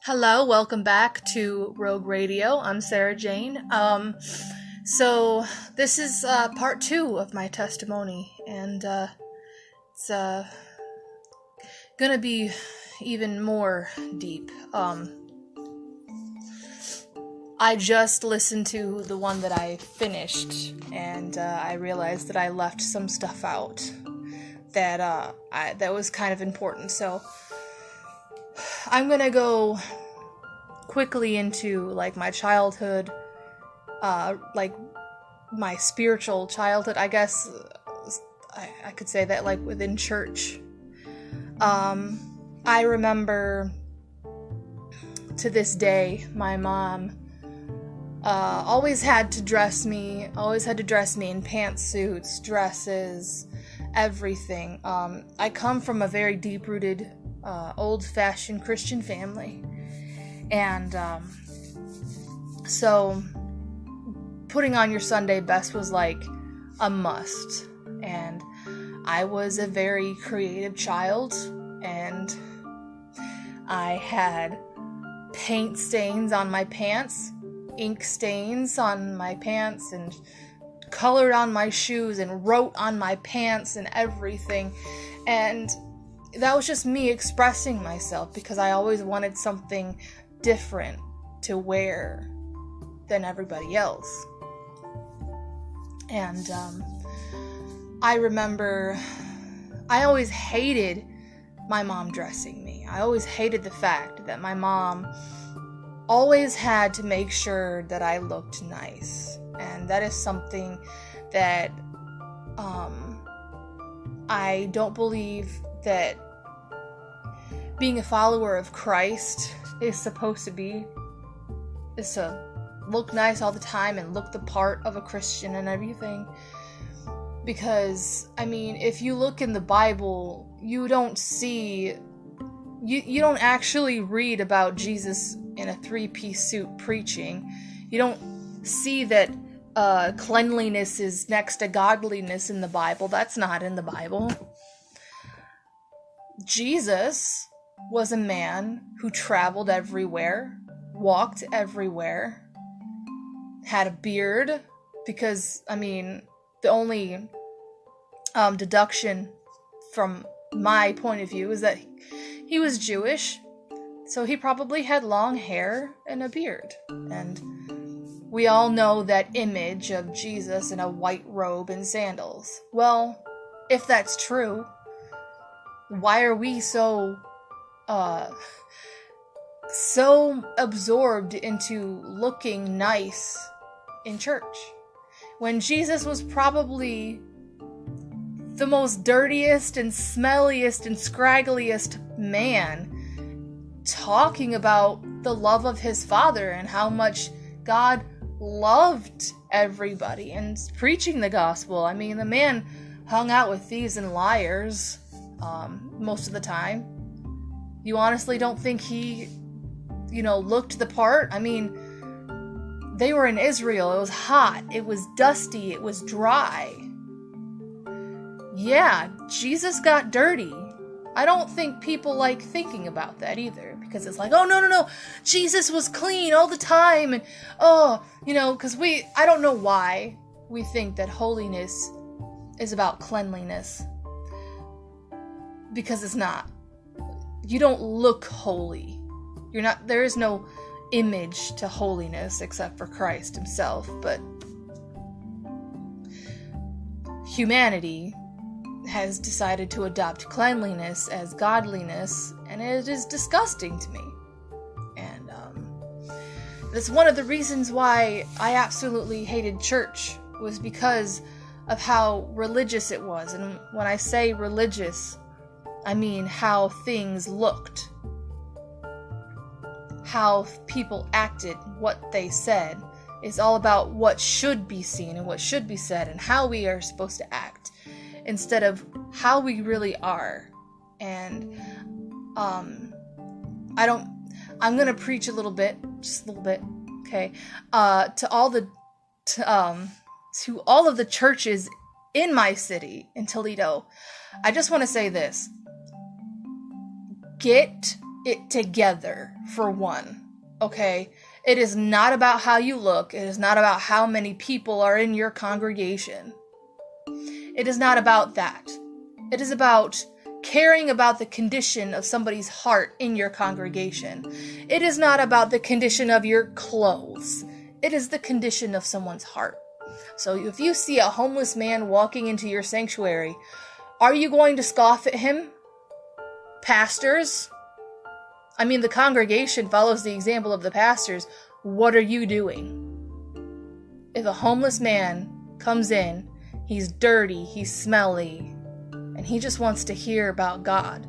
Hello, welcome back to Rogue Radio. I'm Sarah Jane. So this is part 2 of my testimony, and it's gonna be even more deep. I just listened to the one that I finished, and I realized that I left some stuff out that that was kind of important. So I'm gonna go quickly into like my childhood, like my spiritual childhood, I guess. I could say that, like, within church. I remember to this day my mom always had to dress me in pantsuits, dresses, everything. I come from a very deep-rooted, old-fashioned Christian family, and so putting on your Sunday best was like a must. And I was a very creative child, and I had paint stains on my pants, ink stains on my pants, and colored on my shoes and wrote on my pants and everything. And that was just me expressing myself, because I always wanted something different to wear than everybody else. And I remember I always hated my mom dressing me. I always hated the fact that my mom always had to make sure that I looked nice. And that is something that I don't believe that being a follower of Christ is supposed to be, is to look nice all the time and look the part of a Christian and everything. Because, I mean, if you look in the Bible, you don't see, you don't actually read about Jesus in a 3-piece suit preaching. You don't see that cleanliness is next to godliness in the Bible. That's not in the Bible. Jesus was a man who traveled everywhere, walked everywhere, had a beard, because, I mean, the only deduction from my point of view is that he was Jewish, so he probably had long hair and a beard. And we all know that image of Jesus in a white robe and sandals. Well, if that's true, why are we so absorbed into looking nice in church, when Jesus was probably the most dirtiest and smelliest and scraggliest man, talking about the love of his Father and how much God loved everybody and preaching the gospel? I mean, the man hung out with thieves and liars most of the time. You honestly don't think he, looked the part? I mean, they were in Israel. It was hot. It was dusty. It was dry. Yeah, Jesus got dirty. I don't think people like thinking about that either, because it's like, oh, no, Jesus was clean all the time, and, because I don't know why we think that holiness is about cleanliness, because it's not. You don't look holy. There is no image to holiness except for Christ himself, but humanity has decided to adopt cleanliness as godliness, and it is disgusting to me. And that's one of the reasons why I absolutely hated church, was because of how religious it was. And when I say religious, I mean how things looked, how people acted, what they said. It's all about what should be seen and what should be said and how we are supposed to act, instead of how we really are. And I'm gonna preach a little bit, just a little bit, okay, to all of the churches in my city, in Toledo. I just want to say this: get it together, for one. Okay? It is not about how you look. It is not about how many people are in your congregation. It is not about that. It is about caring about the condition of somebody's heart in your congregation. It is not about the condition of your clothes. It is the condition of someone's heart. So if you see a homeless man walking into your sanctuary, are you going to scoff at him? Pastors? I mean, the congregation follows the example of the pastors. What are you doing? If a homeless man comes in, he's dirty, he's smelly, and he just wants to hear about God,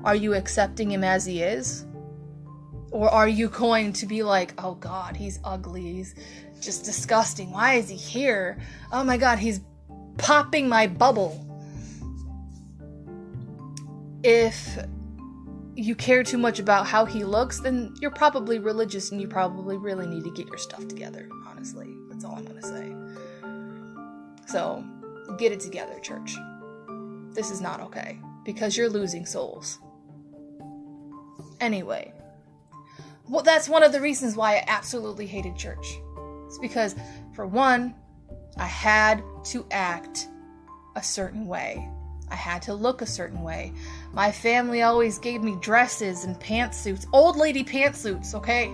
are you accepting him as he is? Or are you going to be like, oh God, he's ugly, he's just disgusting, why is he here? Oh my God, he's popping my bubble. If you care too much about how he looks, then you're probably religious and you probably really need to get your stuff together, honestly. That's all I'm going to say. So, get it together, church. This is not okay, because you're losing souls. Anyway, well, that's one of the reasons why I absolutely hated church. It's because, for one, I had to act a certain way. I had to look a certain way. My family always gave me dresses and pantsuits, old lady pantsuits, okay,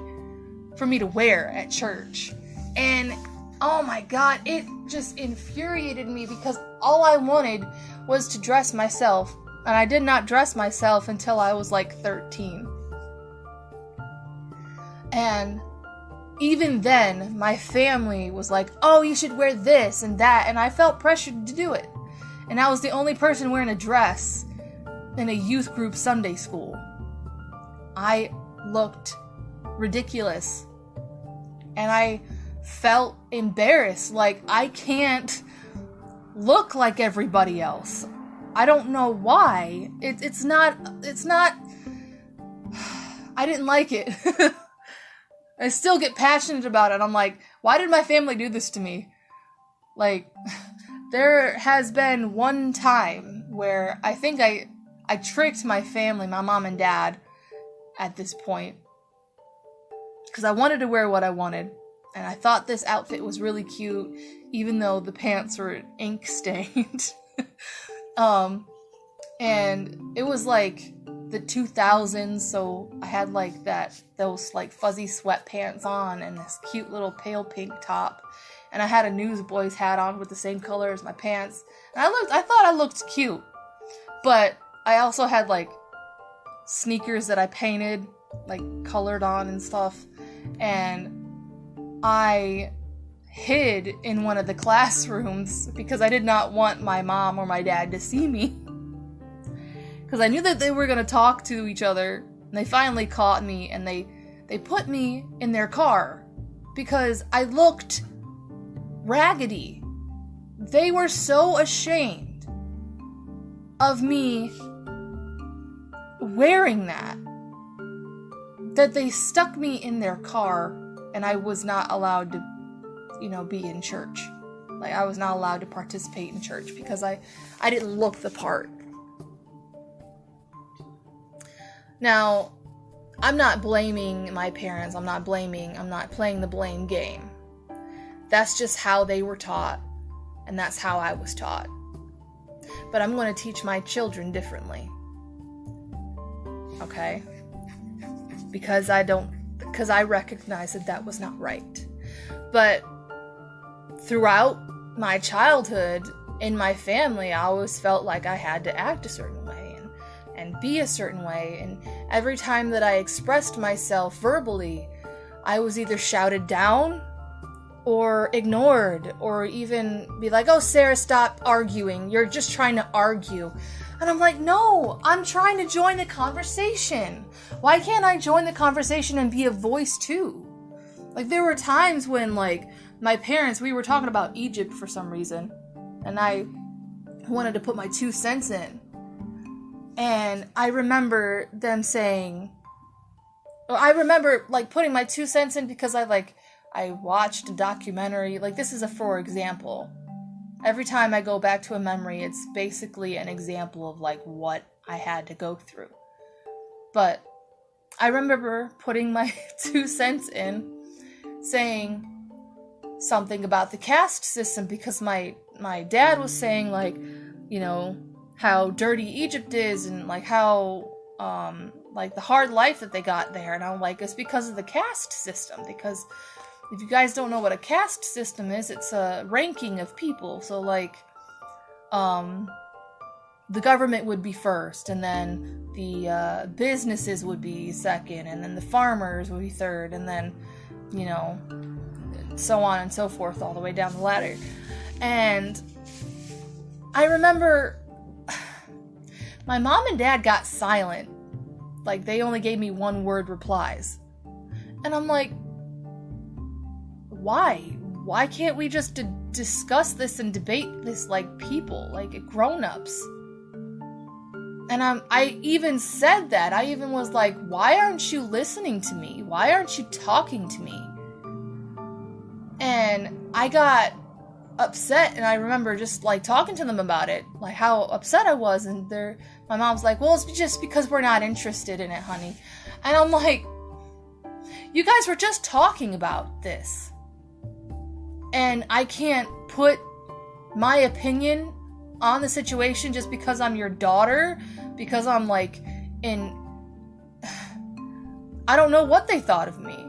for me to wear at church. And oh my God, it just infuriated me because all I wanted was to dress myself. And I did not dress myself until I was like 13. And even then, my family was like, oh, you should wear this and that. And I felt pressured to do it. And I was the only person wearing a dress in a youth group Sunday school. I looked ridiculous. And I felt embarrassed. Like, I can't look like everybody else. I don't know why. It's not, I didn't like it. I still get passionate about it. I'm like, why did my family do this to me? Like, there has been one time where I think I tricked my family, my mom and dad, at this point. Because I wanted to wear what I wanted. And I thought this outfit was really cute, even though the pants were ink stained. And it was like the 2000s, so I had like those like fuzzy sweatpants on and this cute little pale pink top. And I had a Newsboys hat on with the same color as my pants. And I thought I looked cute. But I also had like sneakers that I painted, like colored on and stuff. And I hid in one of the classrooms because I did not want my mom or my dad to see me. Because I knew that they were going to talk to each other. And they finally caught me and they put me in their car because I looked raggedy. They were so ashamed of me wearing that they stuck me in their car and I was not allowed to, be in church. Like, I was not allowed to participate in church because I didn't look the part. Now, I'm not blaming my parents. I'm not playing the blame game. That's just how they were taught, and that's how I was taught. But I'm going to teach my children differently. Okay? Because I recognize that was not right. But throughout my childhood, in my family, I always felt like I had to act a certain way and be a certain way. And every time that I expressed myself verbally, I was either shouted down or ignored, or even be like, oh, Sarah, stop arguing. You're just trying to argue. And I'm like, no, I'm trying to join the conversation. Why can't I join the conversation and be a voice too? Like, there were times when, like, my parents, we were talking about Egypt for some reason, and I wanted to put my 2 cents in. And I remember them saying, like, putting my 2 cents in because I watched a documentary. Like, this is a for example. Every time I go back to a memory, it's basically an example of, like, what I had to go through. But I remember putting my 2 cents in, saying something about the caste system, because my dad was saying, like, you know, how dirty Egypt is, and like how like the hard life that they got there. And I'm like, it's because of the caste system. Because if you guys don't know what a caste system is, it's a ranking of people. So like the government would be first, and then the businesses would be second, and then the farmers would be third, and then, you know, so on and so forth, all the way down the ladder. And I remember my mom and dad got silent. Like, they only gave me 1-word replies. And I'm like, why? Why can't we just discuss this and debate this like people, like grown-ups? And I even said that. I even was like, why aren't you listening to me? Why aren't you talking to me? And I got upset, and I remember just like talking to them about it, like how upset I was, and my mom's like, well, it's just because we're not interested in it, honey. And I'm like, you guys were just talking about this, and I can't put my opinion on the situation just because I'm your daughter, because I'm like I don't know what they thought of me,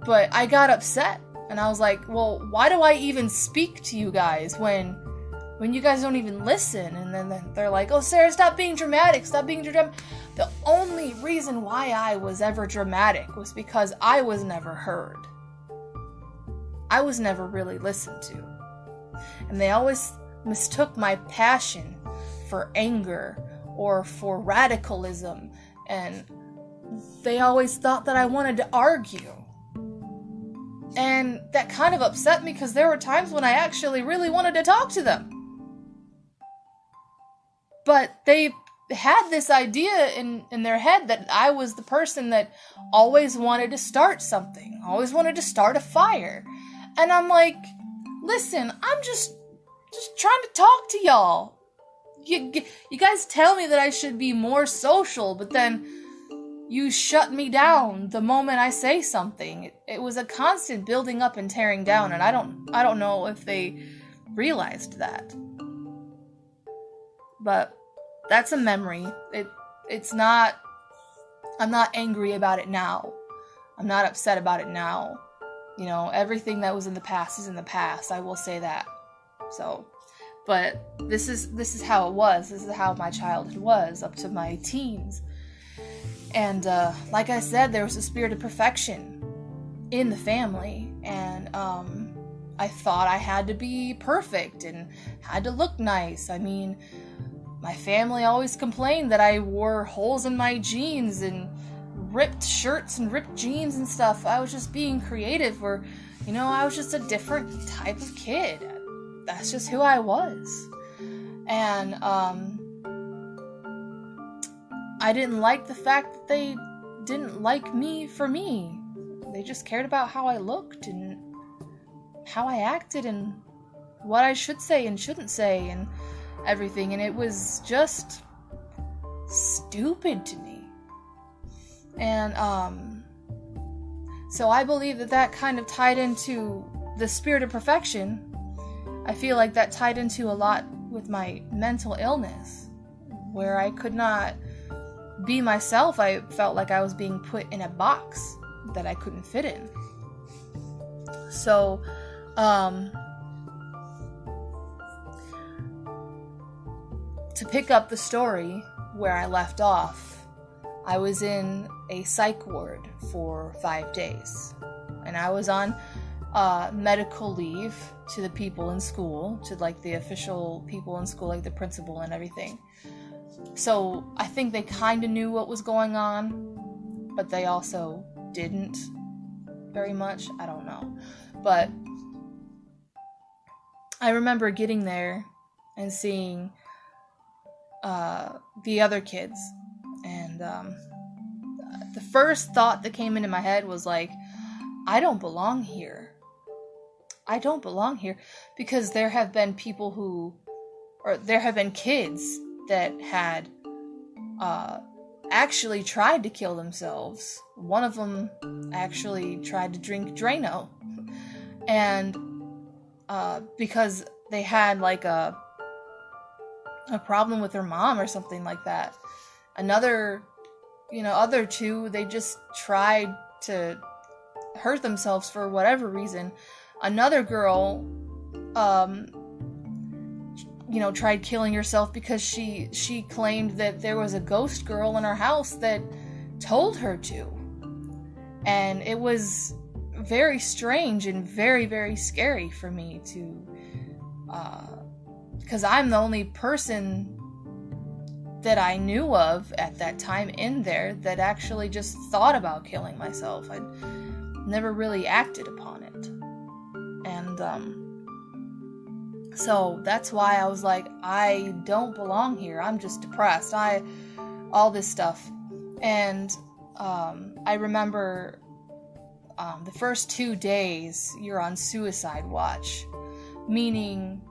but I got upset. And I was like, well, why do I even speak to you guys when you guys don't even listen? And then they're like, oh, Sarah, stop being dramatic. Stop being dramatic. The only reason why I was ever dramatic was because I was never heard. I was never really listened to. And they always mistook my passion for anger or for radicalism. And they always thought that I wanted to argue. And that kind of upset me, because there were times when I actually really wanted to talk to them. But they had this idea in their head that I was the person that always wanted to start something, always wanted to start a fire. And I'm like, listen, I'm just trying to talk to y'all. You guys tell me that I should be more social, but then you shut me down the moment I say something. It was a constant building up and tearing down, and I don't know if they realized that. But that's a memory. It's not, I'm not angry about it now. I'm not upset about it now. You know, everything that was in the past is in the past. I will say that. So, but this is how it was. This is how my childhood was up to my teens. And like I said, there was a spirit of perfection in the family, and I thought I had to be perfect and had to look nice. I mean, my family always complained that I wore holes in my jeans and ripped shirts and ripped jeans and stuff. I was just being creative, or, you know, I was just a different type of kid. That's just who I was. And I didn't like the fact that they didn't like me for me. They just cared about how I looked and how I acted and what I should say and shouldn't say and everything. And it was just stupid to me. And so I believe that kind of tied into the spirit of perfection. I feel like that tied into a lot with my mental illness, where I could not be myself. I felt like I was being put in a box that I couldn't fit in. So, to pick up the story where I left off, I was in a psych ward for 5 days. And I was on medical leave to the people in school, to like the official people in school, like the principal and everything. So I think they kind of knew what was going on, but they also didn't very much. I don't know. But I remember getting there and seeing the other kids. And the first thought that came into my head was like, I don't belong here. I don't belong here. Because there have been people there have been kids that had actually tried to kill themselves. One of them actually tried to drink Drano. And because they had like a problem with their mom or something like that. Other two, they just tried to hurt themselves for whatever reason. Another girl, tried killing herself because she claimed that there was a ghost girl in her house that told her to. And it was very strange and very, very scary for me to, because I'm the only person that I knew of at that time in there that actually just thought about killing myself. I never really acted upon it. And so that's why I was like, I don't belong here. I'm just depressed. All this stuff. And I remember the first 2 days you're on suicide watch, meaning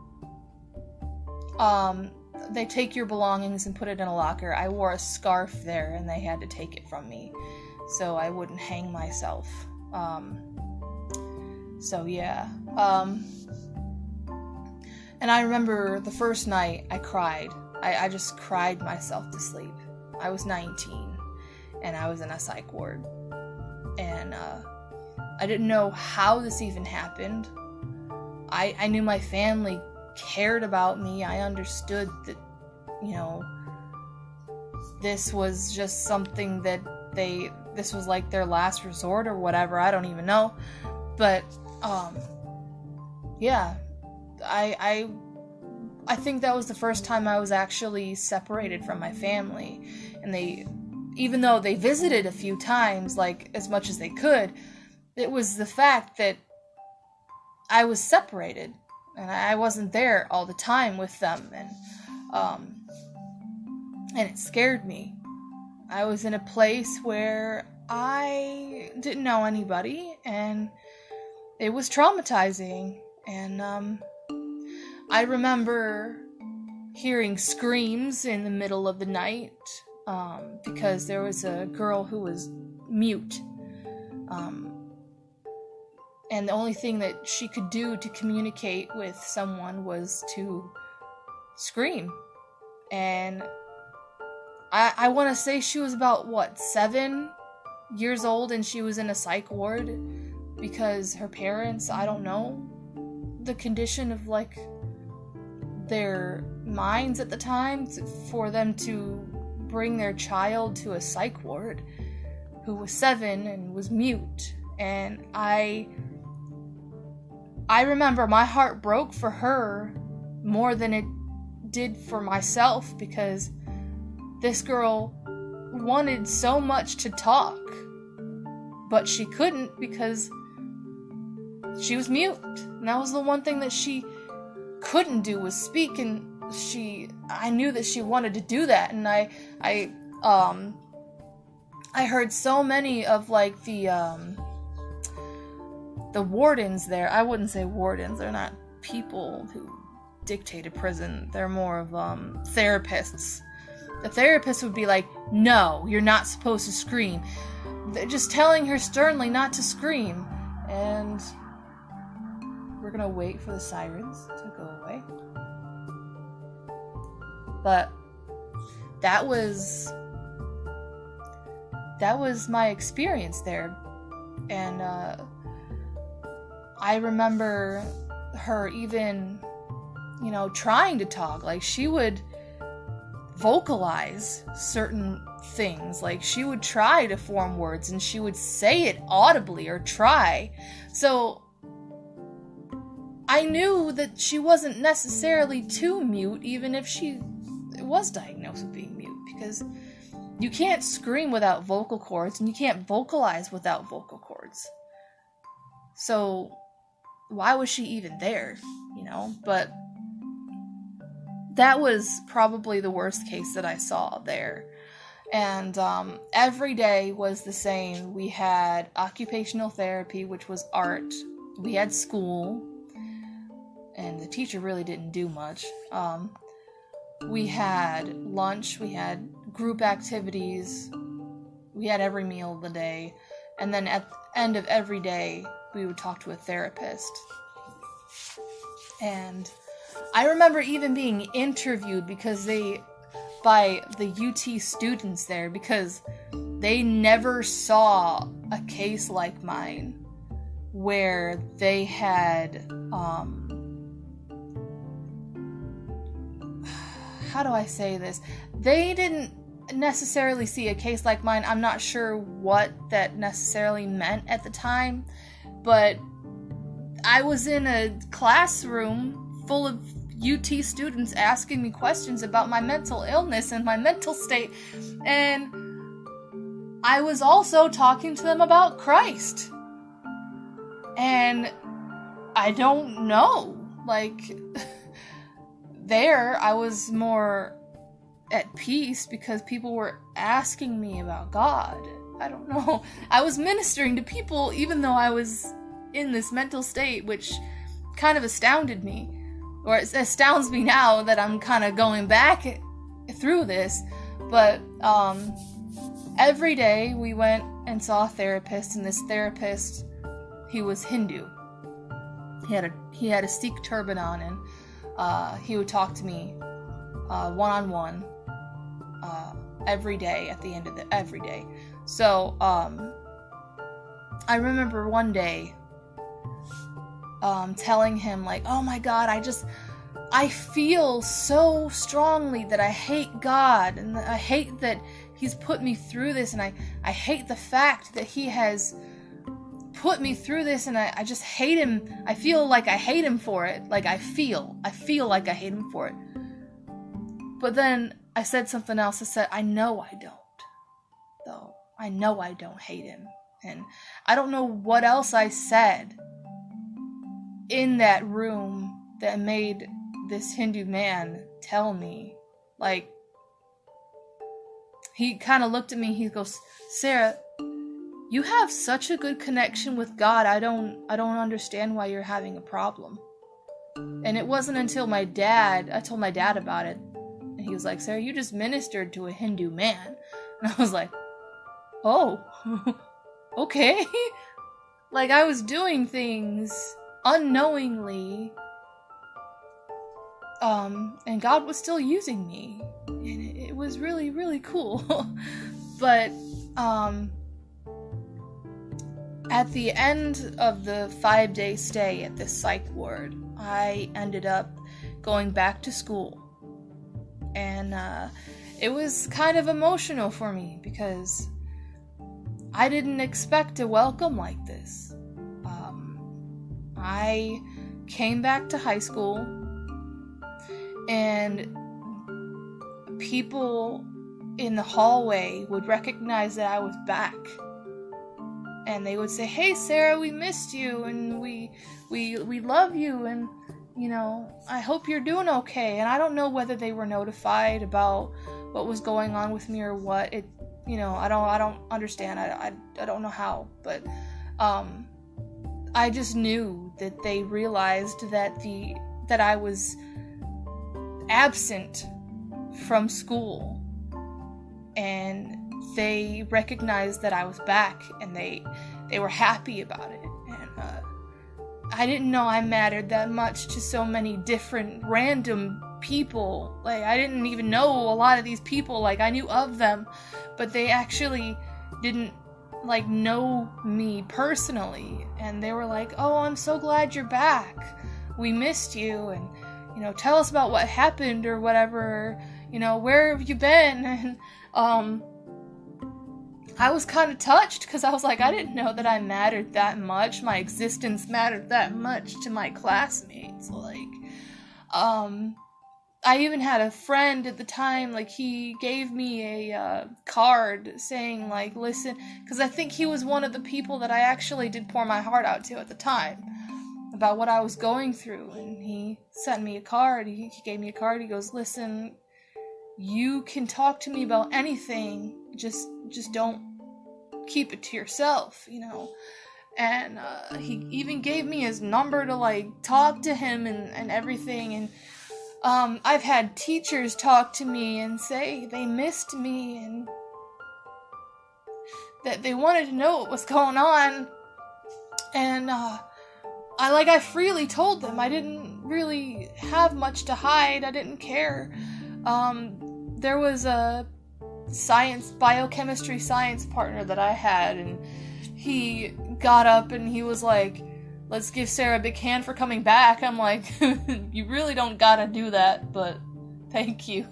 they take your belongings and put it in a locker. I wore a scarf there and they had to take it from me so I wouldn't hang myself. And I remember the first night I cried. I just cried myself to sleep. I was 19 and I was in a psych ward. And I didn't know how this even happened. I knew my family cared about me. I understood that, this was just something that this was like their last resort or whatever. I don't even know. But, I think that was the first time I was actually separated from my family. And even though they visited a few times, like as much as they could, it was the fact that I was separated and I wasn't there all the time with them. And it scared me. I was in a place where I didn't know anybody, and it was traumatizing. And I remember hearing screams in the middle of the night because there was a girl who was mute. And the only thing that she could do to communicate with someone was to scream. And I want to say she was about, 7 years old, and she was in a psych ward because her parents, I don't know the condition of, their minds at the time for them to bring their child to a psych ward who was 7 and was mute. And I remember my heart broke for her more than it did for myself, because this girl wanted so much to talk, but she couldn't because she was mute. And that was the one thing that she couldn't do, was speak. And I knew that she wanted to do that. And I heard so many of the wardens there. I wouldn't say wardens. They're not people who dictate a prison. They're more of therapists. The therapist would be like, no, you're not supposed to scream. They're just telling her sternly not to scream. And we're gonna wait for the sirens to go away. But that was my experience there. And I remember her even, trying to talk. Like, she would vocalize certain things. Like, she would try to form words and she would say it audibly or try. So I knew that she wasn't necessarily too mute, even if she was diagnosed with being mute, because you can't scream without vocal cords and you can't vocalize without vocal cords. So why was she even there? But that was probably the worst case that I saw there. And every day was the same. We had occupational therapy, which was art. We had school, and the teacher really didn't do much. We had lunch. We had group activities. We had every meal of the day. And then at the end of every day, we would talk to a therapist. And I remember even being interviewed by the UT students there, because they never saw a case like mine where they had, how do I say this? They didn't necessarily see a case like mine. I'm not sure what that necessarily meant at the time, but I was in a classroom full of UT students asking me questions about my mental illness and my mental state, and I was also talking to them about Christ. And I don't know, like, there I was more at peace because people were asking me about God. I don't know. I was ministering to people even though I was in this mental state, which kind of astounded me. Or it astounds me now that I'm kind of going back through this. But every day we went and saw a therapist, and this therapist, he was Hindu. He had a Sikh turban on, and he would talk to me one-on-one every day at the end of every day. So I remember one day telling him, like, oh my God, I feel so strongly that I hate God, and I hate that he's put me through this, and I hate the fact that he has put me through this, and I just hate him. I feel like I hate him for it. Like, I feel like I hate him for it. But then I said something else. I said, I know I don't, though. I know I don't hate him. And I don't know what else I said in that room that made this Hindu man tell me, like, he kind of looked at me, he goes, Sarah, you have such a good connection with God, I don't understand why you're having a problem. And it wasn't until I told my dad about it, and he was like, Sarah, you just ministered to a Hindu man. And I was like, oh, okay. Like, I was doing things unknowingly, and God was still using me, and it was really, really cool. But at the end of the 5-day stay at this psych ward, I ended up going back to school, and it was kind of emotional for me because I didn't expect a welcome like this. I came back to high school, and people in the hallway would recognize that I was back. And they would say, hey, Sarah, we missed you, and we love you, and, you know, I hope you're doing okay. And I don't know whether they were notified about what was going on with me or what. I don't understand. I don't know how, but I just knew that they realized that I was absent from school, and they recognized that I was back, and they were happy about it. And I didn't know I mattered that much to so many different random people. Like, I didn't even know a lot of these people. Like, I knew of them, but they actually didn't, like, know me personally. And they were like, oh, I'm so glad you're back. We missed you, and, you know, tell us about what happened or whatever. You know, where have you been? And I was kind of touched because I was like, I didn't know that I mattered that much. My existence mattered that much to my classmates. Like, I even had a friend at the time, like, he gave me a card saying, like, listen, because I think he was one of the people that I actually did pour my heart out to at the time about what I was going through. And he sent me a card. He gave me a card. He goes, listen, you can talk to me about anything, just don't keep it to yourself, you know. And he even gave me his number to, like, talk to him and everything. And I've had teachers talk to me and say they missed me and that they wanted to know what was going on. And, I freely told them. I didn't really have much to hide. I didn't care. There was a biochemistry science partner that I had, and he got up and he was like, let's give Sarah a big hand for coming back. I'm like, you really don't gotta do that, but thank you.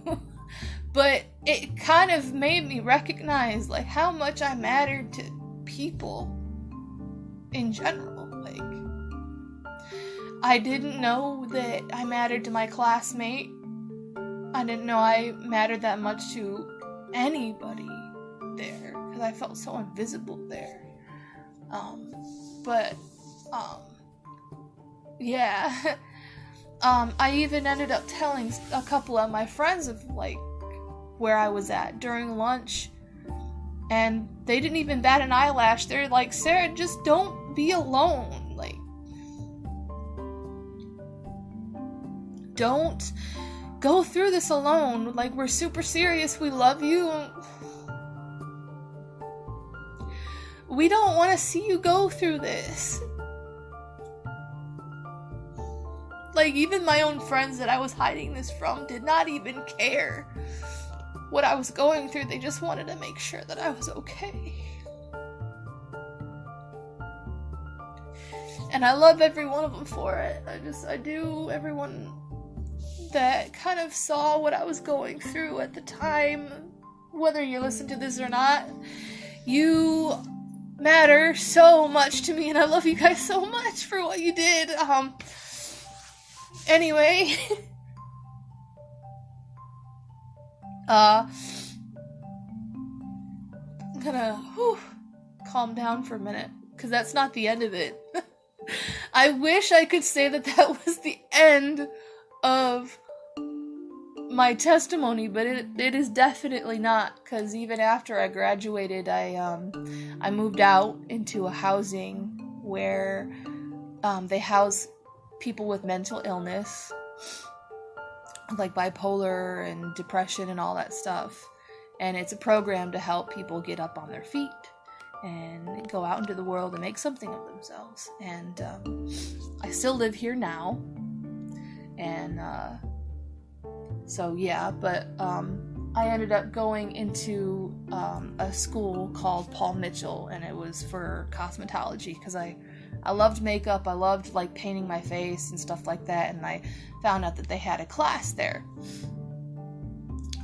But it kind of made me recognize, like, how much I mattered to people in general. Like, I didn't know that I mattered to my classmate. I didn't know I mattered that much to anybody there, because I felt so invisible there. Yeah. I even ended up telling a couple of my friends of, like, where I was at during lunch, and they didn't even bat an eyelash. They're like, Sarah, just don't be alone. Like, don't go through this alone. Like, we're super serious. We love you. We don't want to see you go through this. Like, even my own friends that I was hiding this from did not even care what I was going through. They just wanted to make sure that I was okay. And I love every one of them for it. I do. Everyone that kind of saw what I was going through at the time, whether you listen to this or not, you matter so much to me, and I love you guys so much for what you did. Anyway, I'm gonna calm down for a minute, because that's not the end of it. I wish I could say that was the end of my testimony, but it is definitely not, because even after I graduated, I moved out into a housing where they house people with mental illness, like bipolar and depression and all that stuff. And it's a program to help people get up on their feet and go out into the world and make something of themselves. And I still live here now. And so yeah, but I ended up going into a school called Paul Mitchell, and it was for cosmetology, because I loved makeup. I loved, like, painting my face and stuff like that, and I found out that they had a class there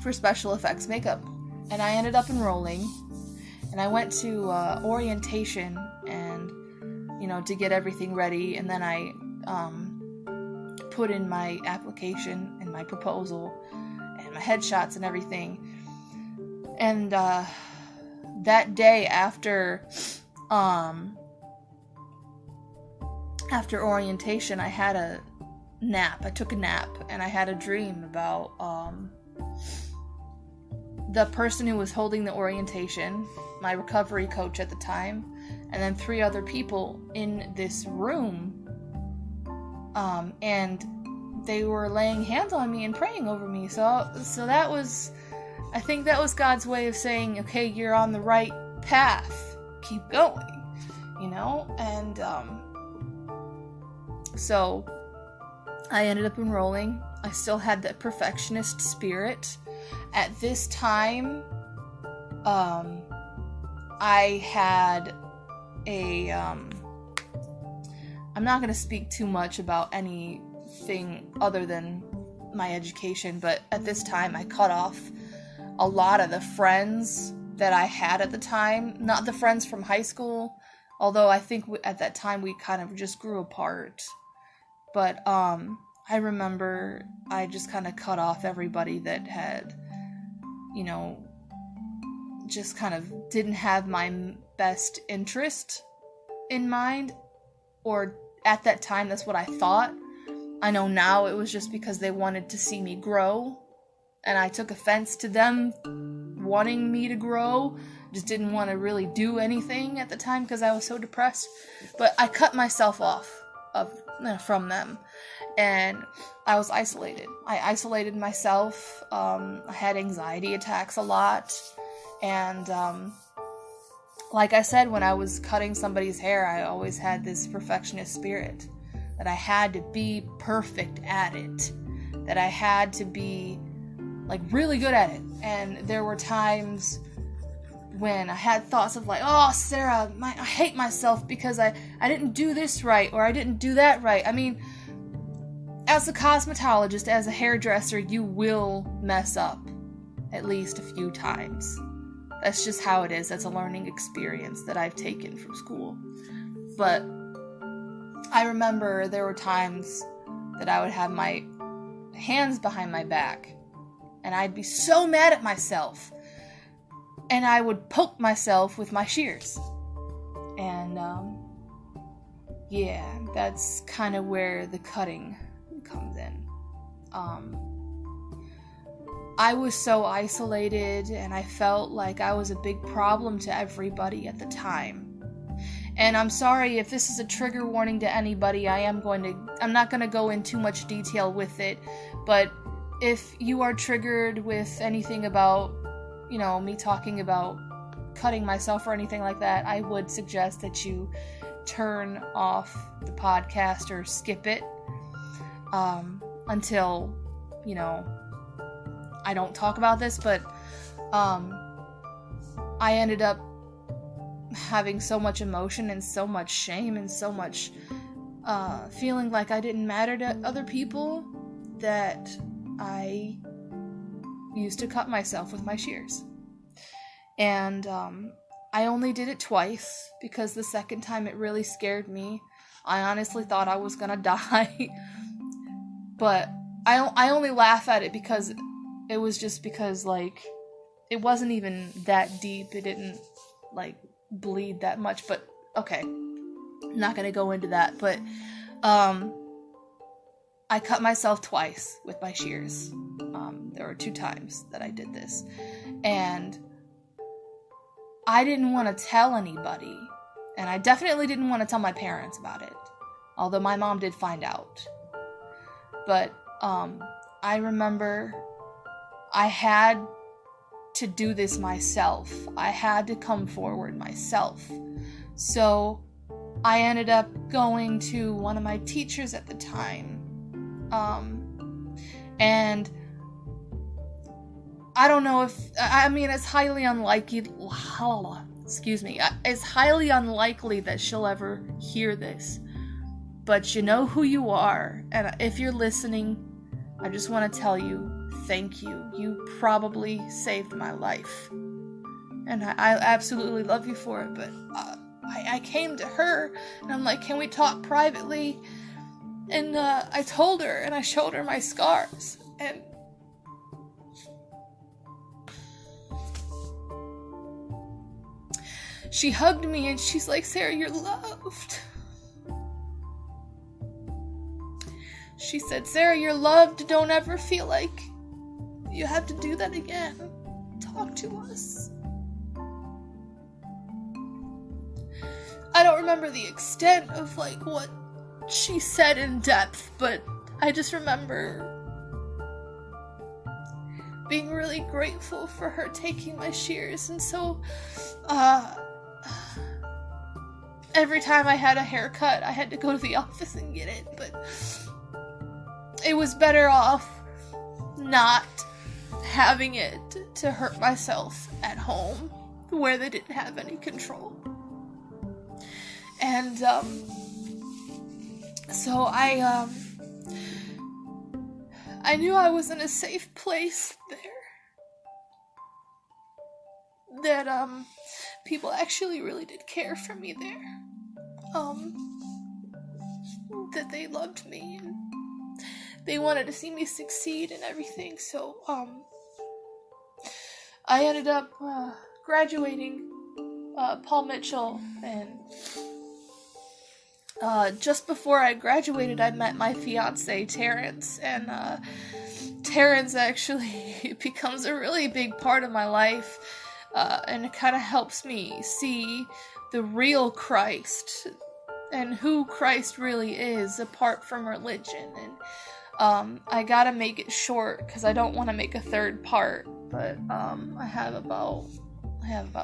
for special effects makeup, and I ended up enrolling, and I went to orientation and, to get everything ready, and then I put in my application and my proposal and my headshots and everything. And that day after orientation, I had a nap. I took a nap, and I had a dream about the person who was holding the orientation, my recovery coach at the time, and then 3 other people in this room. And they were laying hands on me and praying over me. So that was, I think that was God's way of saying, okay, you're on the right path. Keep going, And so I ended up enrolling. I still had that perfectionist spirit. At this time, I had a, I'm not going to speak too much about anything other than my education, but at this time I cut off a lot of the friends that I had at the time. Not the friends from high school, although I think at that time we kind of just grew apart. But I remember I just kind of cut off everybody that had, just kind of didn't have my best interest in mind, or at that time that's what I thought. I know now it was just because they wanted to see me grow, and I took offense to them wanting me to grow. Just didn't want to really do anything at the time because I was so depressed. But I cut myself off. from them, and I was isolated. I isolated myself. I had anxiety attacks a lot, and like I said, when I was cutting somebody's hair, I always had this perfectionist spirit that I had to be perfect at it, that I had to be like really good at it. And there were times when I had thoughts of like, oh, Sarah, I hate myself because I didn't do this right, or I didn't do that right. I mean, as a cosmetologist, as a hairdresser, you will mess up at least a few times. That's just how it is. That's a learning experience that I've taken from school. But I remember there were times that I would have my hands behind my back, and I'd be so mad at myself, and I would poke myself with my shears. And yeah, that's kind of where the cutting comes in. I was so isolated, and I felt like I was a big problem to everybody at the time. And I'm sorry if this is a trigger warning to anybody. I'm not going to go in too much detail with it, but if you are triggered with anything about, me talking about cutting myself or anything like that, I would suggest that you turn off the podcast or skip it until, I don't talk about this. But I ended up having so much emotion and so much shame and so much feeling like I didn't matter to other people that I used to cut myself with my shears. And I only did it twice because the second time it really scared me. I honestly thought I was gonna die. But I only laugh at it because it was just because, like, it wasn't even that deep. It didn't, like, bleed that much. But, okay. I'm not gonna go into that. But, I cut myself twice with my shears. There were 2 times that I did this. And I didn't want to tell anybody. And I definitely didn't want to tell my parents about it. Although my mom did find out. But I remember I had to do this myself. I had to come forward myself. So I ended up going to one of my teachers at the time. And I don't know if, it's highly unlikely, it's highly unlikely that she'll ever hear this. But you know who you are. And if you're listening, I just want to tell you, thank you. You probably saved my life. And I absolutely love you for it. But I came to her, and I'm like, can we talk privately? And I told her, and I showed her my scars. And she hugged me, and she's like, Sarah, you're loved. She said, Sarah, you're loved. Don't ever feel like you have to do that again. Talk to us. I don't remember the extent of, like, what she said in depth, but I just remember being really grateful for her taking my shears. And so, every time I had a haircut, I had to go to the office and get it, but it was better off not having it to hurt myself at home, where they didn't have any control. And, so I knew I was in a safe place there. That, people actually really did care for me there. That they loved me, and they wanted to see me succeed and everything. So, I ended up, graduating, Paul Mitchell, and just before I graduated, I met my fiance, Terrence, and Terrence actually becomes a really big part of my life, and it kind of helps me see the real Christ and who Christ really is apart from religion. And I gotta make it short because I don't want to make a third part, but I have about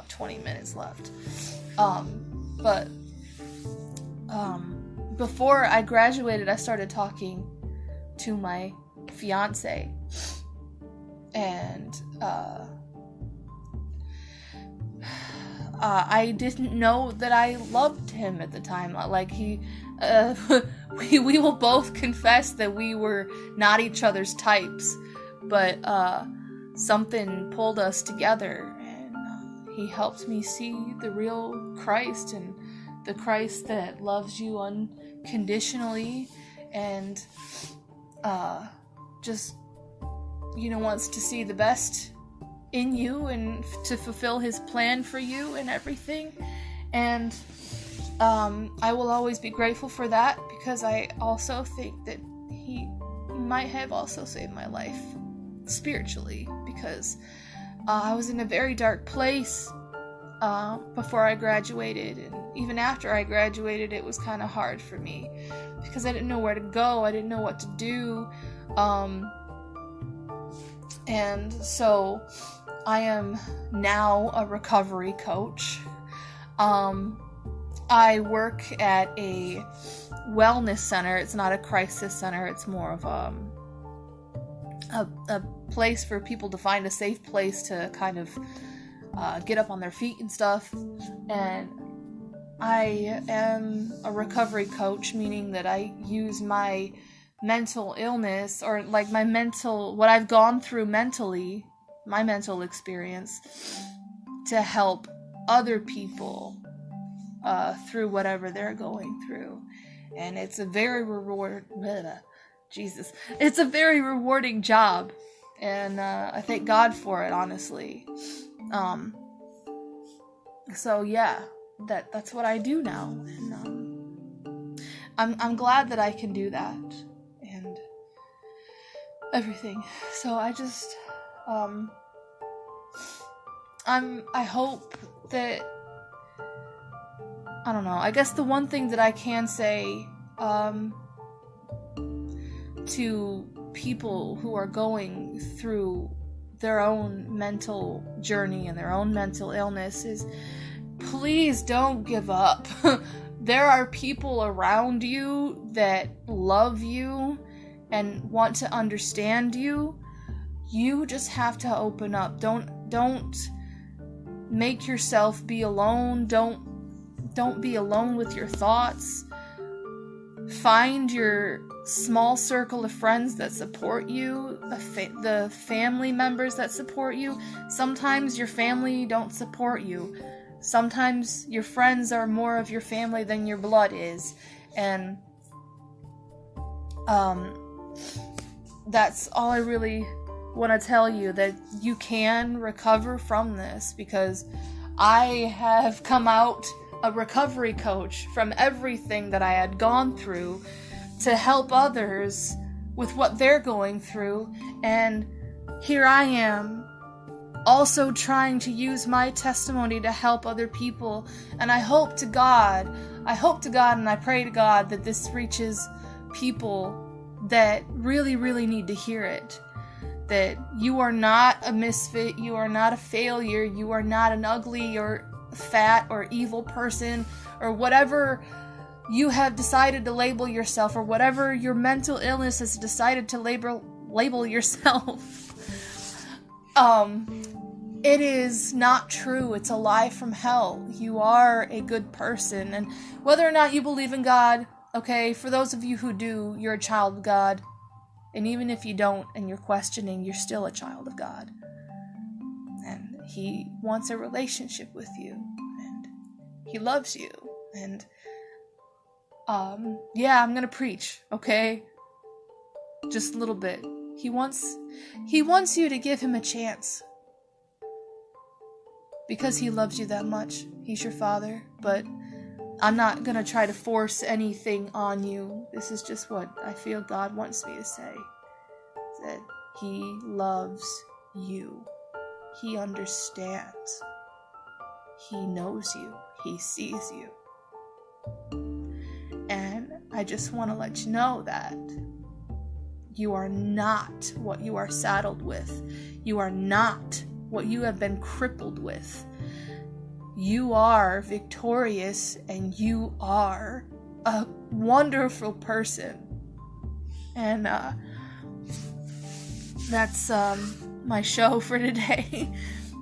20 minutes left. But before I graduated, I started talking to my fiance, and I didn't know that I loved him at the time. Like we will both confess that we were not each other's types, but something pulled us together, and he helped me see the real Christ, and the Christ that loves you unconditionally, and just, wants to see the best in you and to fulfill his plan for you and everything. And I will always be grateful for that, because I also think that he might have also saved my life spiritually, because I was in a very dark place before I graduated, and even after I graduated it was kind of hard for me because I didn't know where to go, I didn't know what to do, and so I am now a recovery coach. I work at a wellness center. It's not a crisis center. It's more of a place for people to find a safe place to kind of get up on their feet and stuff. And I am a recovery coach, meaning that I use my mental illness, or like what I've gone through mentally, my mental experience, to help other people through whatever they're going through. And it's a very it's a very rewarding job, and I thank God for it, honestly. So yeah, that's what I do now, and I'm glad that I can do that and everything. So I just I hope that, I don't know, I guess the one thing that I can say to people who are going through their own mental journey and their own mental illness is, please don't give up. There are people around you that love you and want to understand you. You just have to open up. Don't make yourself be alone. Don't be alone with your thoughts. Find your small circle of friends that support you, the family members that support you. Sometimes your family don't support you. Sometimes your friends are more of your family than your blood is. And that's all I really want to tell you, that you can recover from this, because I have come out a recovery coach from everything that I had gone through to help others with what they're going through. And here I am, also trying to use my testimony to help other people. And I hope to God and I pray to God that this reaches people that really, really need to hear it. That you are not a misfit, you are not a failure, you are not an ugly or fat or evil person, or whatever you have decided to label yourself, or whatever your mental illness has decided to label yourself. It is not true. It's a lie from hell. You are a good person, and whether or not you believe in God, okay, for those of you who do, you're a child of God. And even if you don't and you're questioning, you're still a child of God. And He wants a relationship with you. And He loves you. And, yeah, I'm gonna preach, okay? Just a little bit. He wants you to give Him a chance. Because He loves you that much. He's your Father. But I'm not gonna try to force anything on you. This is just what I feel God wants me to say. That He loves you. He understands. He knows you. He sees you. I just want to let you know that you are not what you are saddled with. You are not what you have been crippled with. You are victorious, and you are a wonderful person. And that's my show for today.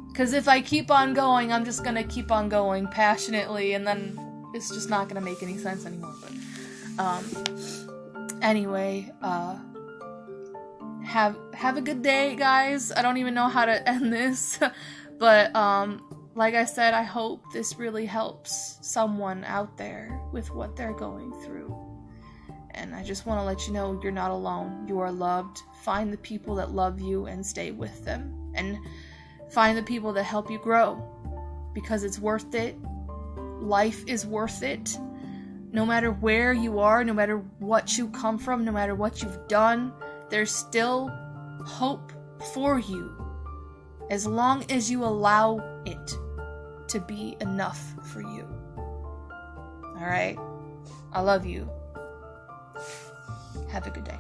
Because if I keep on going, I'm just going to keep on going passionately, and then it's just not going to make any sense anymore. But anyway, have a good day, guys. I don't even know how to end this, but like I said, I hope this really helps someone out there with what they're going through. And I just want to let you know you're not alone. You are loved. Find the people that love you and stay with them. And find the people that help you grow, because it's worth it. Life is worth it. No matter where you are, no matter what you come from, no matter what you've done, there's still hope for you, as long as you allow it to be enough for you. All right? I love you. Have a good day.